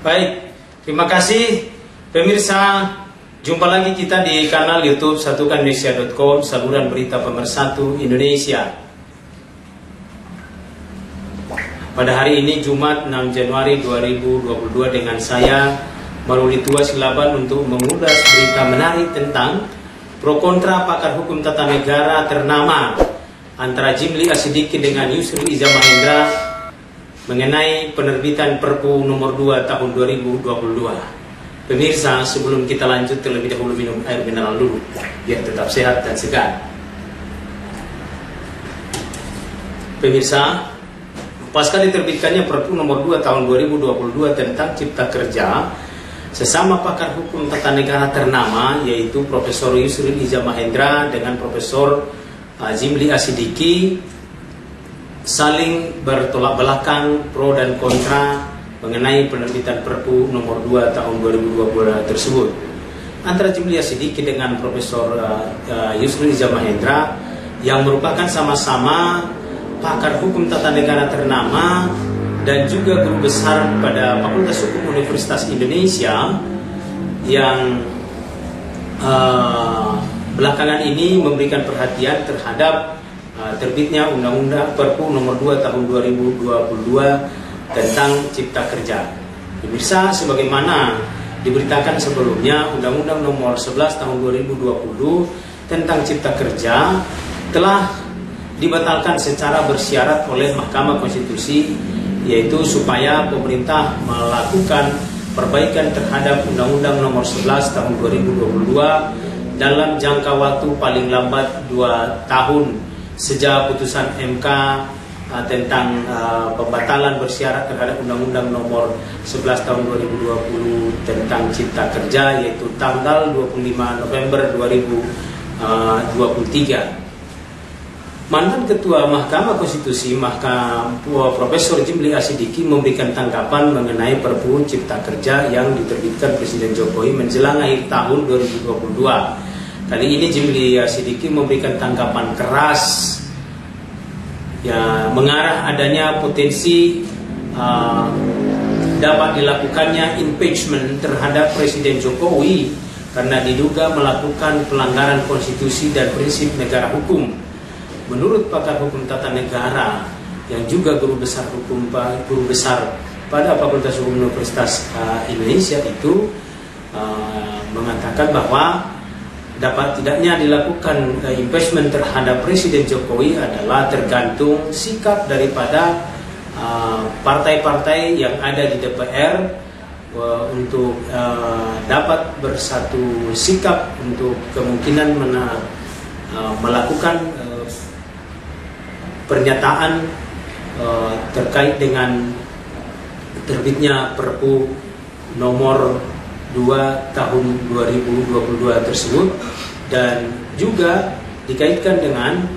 Baik, terima kasih pemirsa. Jumpa lagi kita di kanal YouTube satukanindonesia.com, saluran berita pemersatu Indonesia. Pada hari ini Jumat 6 Januari 2022 dengan saya Maruli Tua Silaban untuk mengulas berita menarik tentang pro kontra pakar hukum tata negara ternama antara Jimli Asidiki dengan Yusril Iza Mahendra mengenai penerbitan Perpu nomor 2 tahun 2022. Pemirsa, sebelum kita lanjut terlebih dahulu minum air mineral dulu biar tetap sehat dan segar. Pemirsa, pasca diterbitkannya Perpu nomor 2 tahun 2022 tentang Cipta Kerja, sesama pakar hukum tata negara ternama yaitu Profesor Yusril Iza Mahendra dengan Profesor Jimli Asidiki saling bertolak belakang pro dan kontra mengenai penerbitan Perpu nomor 2 tahun 2022 tersebut. Antara Jimli Asidiki dengan Profesor Yusril Iza Mahendra yang merupakan sama-sama pakar hukum tata negara ternama dan juga guru besar pada Fakultas Hukum Universitas Indonesia yang belakangan ini memberikan perhatian terhadap terbitnya Undang-Undang Perpu nomor 2 tahun 2022 tentang Cipta Kerja. Pemirsa, sebagaimana diberitakan sebelumnya, Undang-Undang nomor 11 tahun 2020 tentang Cipta Kerja telah dibatalkan secara bersyarat oleh Mahkamah Konstitusi, yaitu supaya pemerintah melakukan perbaikan terhadap Undang-Undang nomor 11 tahun 2022 dalam jangka waktu paling lambat 2 tahun sejak putusan MK tentang pembatalan bersyarat terhadap Undang-Undang nomor 11 tahun 2020 tentang Cipta Kerja, yaitu tanggal 25 November 2023. Mantan Ketua Mahkamah Konstitusi Profesor Jimli Asidiki memberikan tanggapan mengenai Perpu Cipta Kerja yang diterbitkan Presiden Jokowi menjelang akhir tahun 2022. Kali ini Jimli Asidiki memberikan tanggapan keras mengarah adanya potensi dapat dilakukannya impeachment terhadap Presiden Jokowi karena diduga melakukan pelanggaran konstitusi dan prinsip negara hukum. Menurut pakar hukum tata negara yang juga guru besar pada Fakultas Hukum Universitas Indonesia itu mengatakan bahwa dapat tidaknya dilakukan impeachment terhadap Presiden Jokowi adalah tergantung sikap daripada partai-partai yang ada di DPR untuk dapat bersatu sikap untuk kemungkinan melakukan pernyataan terkait dengan terbitnya Perpu nomor 2 tahun 2022 tersebut, dan juga dikaitkan dengan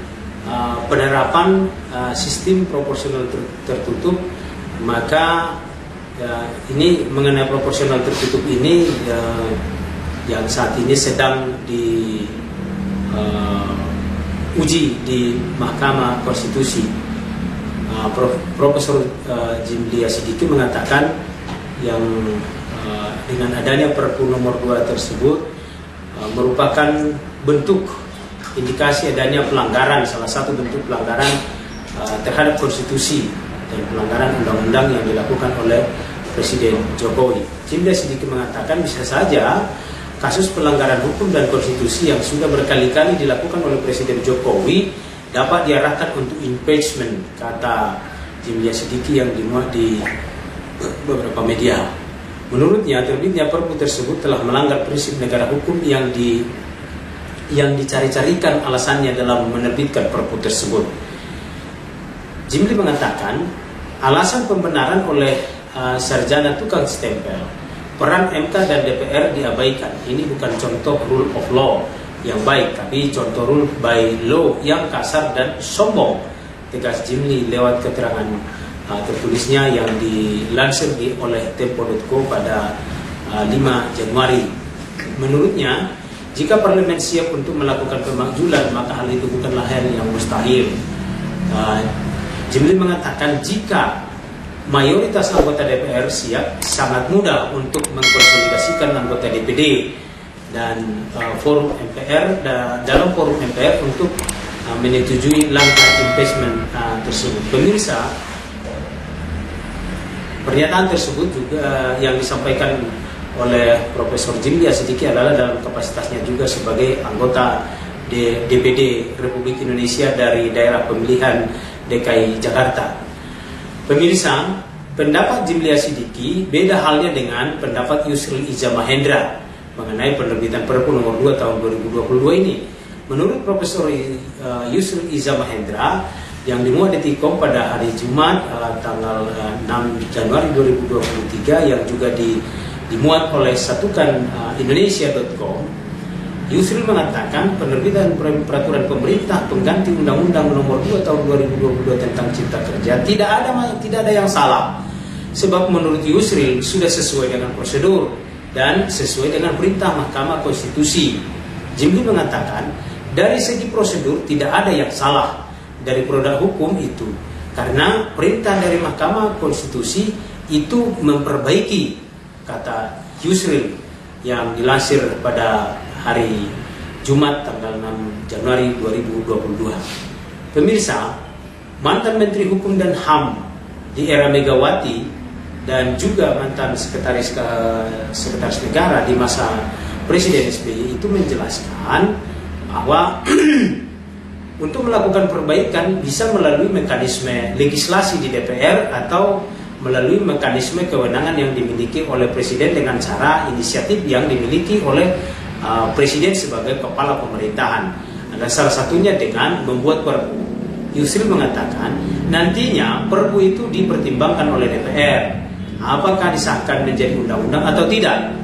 penerapan sistem proporsional tertutup. Maka ini mengenai proporsional tertutup ini yang saat ini sedang diuji di Mahkamah Konstitusi. Profesor Jimli Asidiki mengatakan yang dengan adanya Perpu nomor 2 tersebut merupakan bentuk indikasi adanya pelanggaran, salah satu bentuk pelanggaran terhadap konstitusi dan pelanggaran undang-undang yang dilakukan oleh Presiden Jokowi. Jimli Asidiki mengatakan bisa saja kasus pelanggaran hukum dan konstitusi yang sudah berkali-kali dilakukan oleh Presiden Jokowi dapat diarahkan untuk impeachment, kata Jimli Asidiki yang dimuat di beberapa media. Menurutnya, terbitnya Perpu tersebut telah melanggar prinsip negara hukum yang dicari-carikan alasannya dalam menerbitkan Perpu tersebut. Jimli mengatakan alasan pembenaran oleh sarjana tukang stempel peran MK dan DPR diabaikan. Ini bukan contoh rule of law yang baik, tapi contoh rule by law yang kasar dan sombong, tegas Jimli lewat keterangan tertulisnya yang dilansir oleh Tempo.co pada 5 Januari. Menurutnya, jika parlemen siap untuk melakukan pemakzulan, maka hal itu bukanlah hal yang mustahil. Jimli mengatakan jika mayoritas anggota DPR sangat mudah untuk mengkonsolidasikan anggota DPD dan forum MPR dalam forum MPR untuk menyetujui langkah impeachment tersebut. Pemirsa, pernyataan tersebut juga yang disampaikan oleh Profesor Jimli Asidiki adalah dalam kapasitasnya juga sebagai anggota DPD Republik Indonesia dari daerah pemilihan DKI Jakarta. Pemirsa, pendapat Jimli Asidiki beda halnya dengan pendapat Yusril Iza Mahendra mengenai penerbitan Perpu nomor 2 tahun 2022 ini. Menurut Profesor Yusril Iza Mahendra yang dimuat di T-Com pada hari Jumat tanggal 6 Januari 2023 yang juga dimuat oleh satukan Indonesia.com, Yusril mengatakan penerbitan peraturan pemerintah pengganti Undang-Undang nomor 2 tahun 2022 tentang Cipta Kerja tidak ada yang salah. Sebab menurut Yusril sudah sesuai dengan prosedur dan sesuai dengan perintah Mahkamah Konstitusi. Jimli mengatakan dari segi prosedur tidak ada yang salah dari produk hukum itu, karena perintah dari Mahkamah Konstitusi itu memperbaiki, kata Yusril yang dilansir pada hari Jumat tanggal 6 Januari 2022. Pemirsa, mantan Menteri Hukum dan HAM di era Megawati dan juga mantan sekretaris negara di masa Presiden SBY itu menjelaskan bahwa untuk melakukan perbaikan bisa melalui mekanisme legislasi di DPR atau melalui mekanisme kewenangan yang dimiliki oleh Presiden dengan cara inisiatif yang dimiliki oleh Presiden sebagai kepala pemerintahan. Ada salah satunya dengan membuat Perpu. Yusril mengatakan nantinya Perpu itu dipertimbangkan oleh DPR apakah disahkan menjadi undang-undang atau tidak.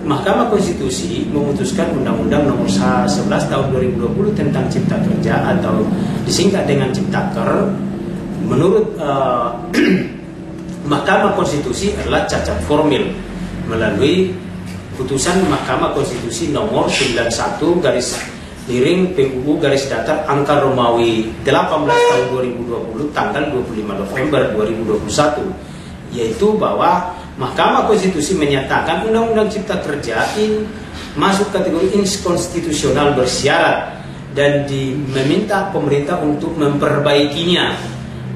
Mahkamah Konstitusi memutuskan Undang-Undang nomor 11 tahun 2020 tentang Cipta Kerja atau disingkat dengan Ciptaker. Menurut Mahkamah Konstitusi adalah cacat formil melalui putusan Mahkamah Konstitusi nomor 91 garis miring PUU garis datar angka Romawi 18 tahun 2020 tanggal 25 November 2021, yaitu bahwa Mahkamah Konstitusi menyatakan Undang-Undang Cipta Kerja ini masuk kategori inkonstitusional bersyarat dan meminta pemerintah untuk memperbaikinya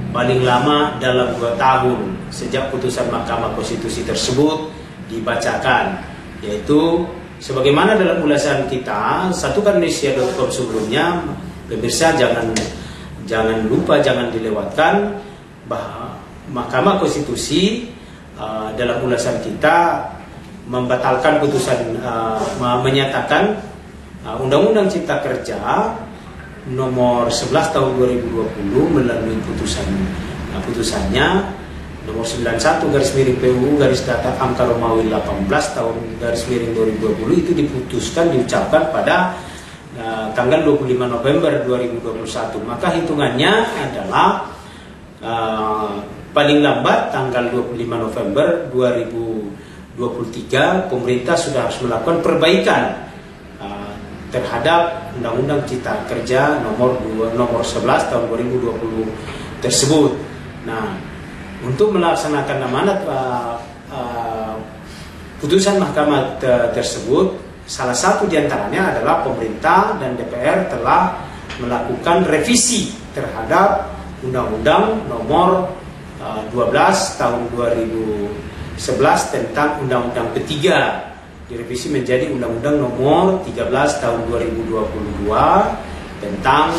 paling lama dalam 2 tahun sejak putusan Mahkamah Konstitusi tersebut dibacakan, yaitu sebagaimana dalam ulasan kita satukan Indonesia.com sebelumnya. Pemirsa, jangan lupa, jangan dilewatkan bahwa Mahkamah Konstitusi dalam ulasan kita membatalkan putusan menyatakan Undang-Undang Cipta Kerja nomor 11 tahun 2020 melalui putusannya nomor 91 garis miring PUU garis datar angka Romawi 18 tahun garis miring 2020 itu diucapkan pada tanggal 25 November 2021. Maka hitungannya adalah paling lambat tanggal 25 November 2023 pemerintah sudah harus melakukan perbaikan terhadap Undang-Undang Cipta Kerja nomor 11 tahun 2020 tersebut. Nah, untuk melaksanakan amanat putusan mahkamah tersebut, salah satu diantaranya adalah pemerintah dan DPR telah melakukan revisi terhadap Undang-Undang nomor 12 tahun 2011 tentang Undang-Undang ketiga, direvisi menjadi Undang-Undang nomor 13 tahun 2022 tentang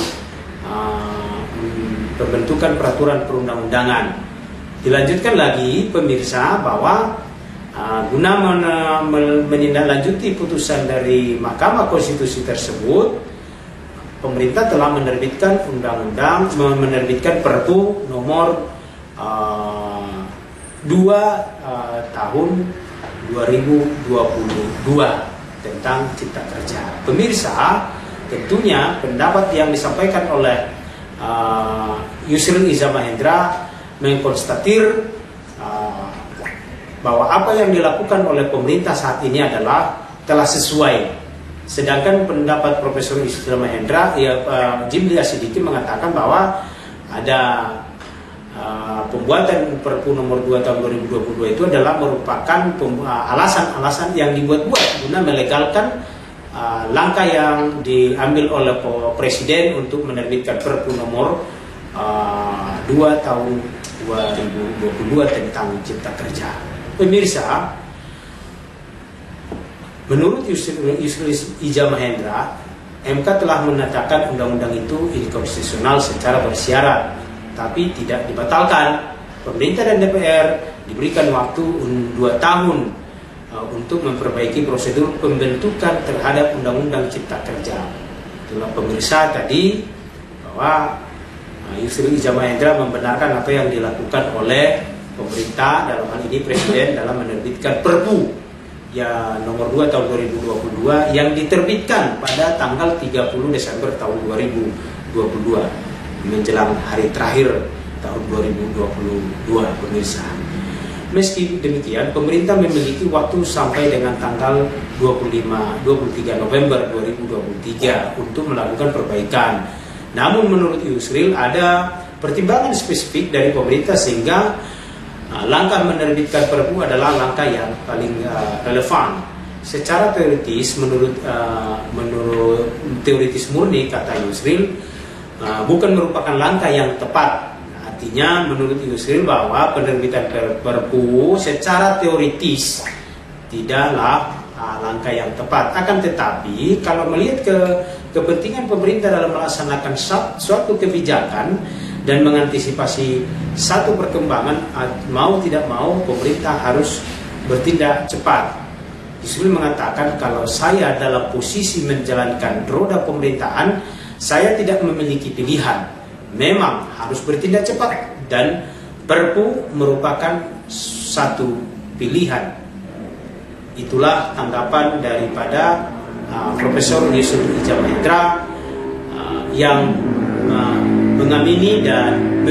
pembentukan peraturan perundang-undangan. Dilanjutkan lagi pemirsa bahwa guna menindaklanjuti putusan dari Mahkamah Konstitusi tersebut, pemerintah telah menerbitkan menerbitkan Perpu nomor 2 tahun 2022 tentang Cipta Kerja. Pemirsa, tentunya pendapat yang disampaikan oleh Yusril Iza Mahendra mengkonstatir bahwa apa yang dilakukan oleh pemerintah saat ini adalah telah sesuai. Sedangkan pendapat Profesor Iza Mahendra, Jimli Asidiki mengatakan bahwa ada pembuatan Perpu nomor 2 tahun 2022 itu adalah merupakan alasan-alasan yang dibuat-buat guna melegalkan langkah yang diambil oleh Presiden untuk menerbitkan Perpu nomor 2 tahun 2022 tentang Cipta Kerja. Pemirsa, menurut Yusril Iza Mahendra, MK telah menyatakan undang-undang itu inkonstitusional secara bersyarat, tapi tidak dibatalkan. Pemerintah dan DPR diberikan waktu 2 tahun untuk memperbaiki prosedur pembentukan terhadap Undang-Undang Cipta Kerja. Itulah pemirsa tadi bahwa Yusril Iza Mahendra membenarkan apa yang dilakukan oleh pemerintah, dalam hal ini Presiden, dalam menerbitkan Perpu ya nomor 2 tahun 2022 yang diterbitkan pada tanggal 30 Desember tahun 2022 menjelang hari terakhir tahun 2022, pemirsa. Meski demikian, pemerintah memiliki waktu sampai dengan tanggal 23 November 2023 untuk melakukan perbaikan. Namun menurut Yusril ada pertimbangan spesifik dari pemerintah sehingga langkah menerbitkan Perpu adalah langkah yang paling relevan. Secara teoritis, menurut teoritis murni, kata Yusril, bukan merupakan langkah yang tepat. Artinya menurut Yusril bahwa penerbitan Perpu secara teoritis tidaklah langkah yang tepat. Akan tetapi kalau melihat kepentingan pemerintah dalam melaksanakan suatu kebijakan dan mengantisipasi satu perkembangan, mau tidak mau pemerintah harus bertindak cepat. Yusril mengatakan, kalau saya dalam posisi menjalankan roda pemerintahan, saya tidak memiliki pilihan. Memang harus bertindak cepat dan Perpu merupakan satu pilihan. Itulah tanggapan daripada Profesor Yusril Iza Mahendra yang mengamini dan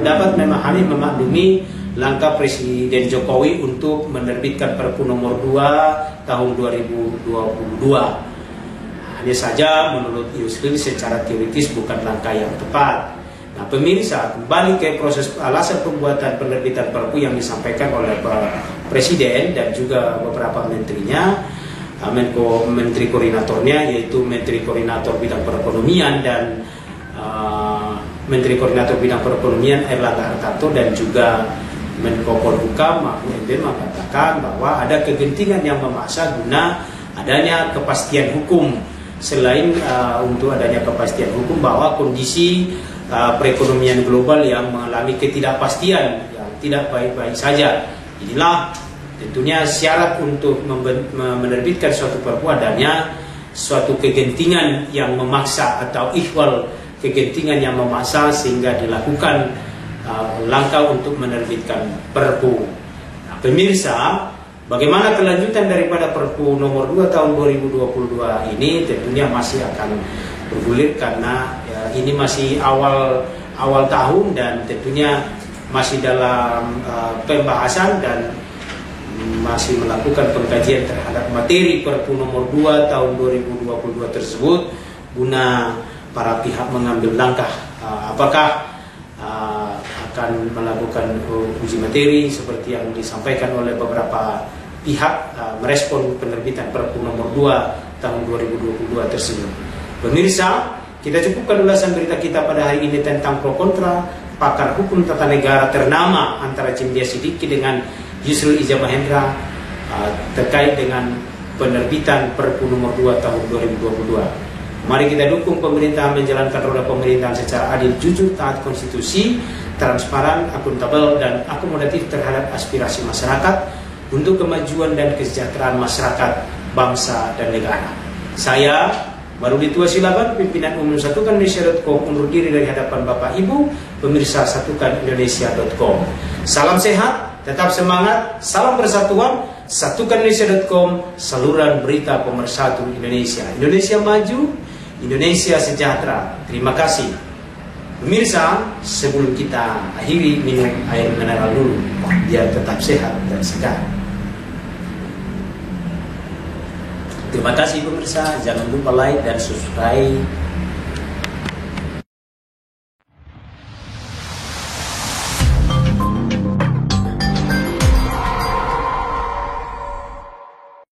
dapat memahami, memaklumi langkah Presiden Jokowi untuk menerbitkan Perpu nomor 2 tahun 2022. Hanya saja menurut Yusril secara teoritis bukan langkah yang tepat. Nah, pemirsa, kembali ke proses alasan pembuatan penerbitan Perpu yang disampaikan oleh Presiden dan juga beberapa menterinya, menteri koordinatornya, yaitu Menteri Koordinator Bidang Perekonomian dan Menteri Koordinator Bidang Perekonomian Erlangga Hartarto dan juga Menko Polhukam Mahfud MD mengatakan bahwa ada kegentingan yang memaksa guna adanya kepastian hukum. Selain untuk adanya kepastian hukum, bahwa kondisi perekonomian global yang mengalami ketidakpastian yang tidak baik-baik saja. Inilah tentunya syarat untuk menerbitkan suatu Perpu, adanya suatu kegentingan yang memaksa atau ikhwal kegentingan yang memaksa sehingga dilakukan langkah untuk menerbitkan Perpu. Nah, pemirsa, bagaimana kelanjutan daripada Perpu nomor 2 tahun 2022 ini tentunya masih akan bergulir karena ini masih awal tahun dan tentunya masih dalam pembahasan dan masih melakukan pengkajian terhadap materi Perpu nomor 2 tahun 2022 tersebut guna para pihak mengambil langkah apakah akan melakukan uji materi seperti yang disampaikan oleh beberapa pihak merespon penerbitan Perpu nomor 2 tahun 2022 tersebut. Pemirsa, kita cukupkan ulasan berita kita pada hari ini tentang pro kontra pakar hukum tata negara ternama antara Cynthia Siddiqui dengan Yusril Iza Mahendra terkait dengan penerbitan Perpu nomor 2 tahun 2022. Mari kita dukung pemerintah menjalankan roda pemerintahan secara adil, jujur, taat konstitusi, transparan, akuntabel, dan akomodatif terhadap aspirasi masyarakat untuk kemajuan dan kesejahteraan masyarakat, bangsa, dan negara. Saya, Marudi Tua Silaban, pimpinan umum Satukan Indonesia.com, undur diri dari hadapan Bapak Ibu, pemirsa Satukan Indonesia.com. Salam sehat, tetap semangat, salam persatuan, Satukan Indonesia.com, saluran berita pemersatu Indonesia. Indonesia maju, Indonesia sejahtera. Terima kasih. Pemirsa, sebelum kita akhiri, minum air mineral dulu biar tetap sehat dan segar. Terima kasih pemirsa, jangan lupa like dan subscribe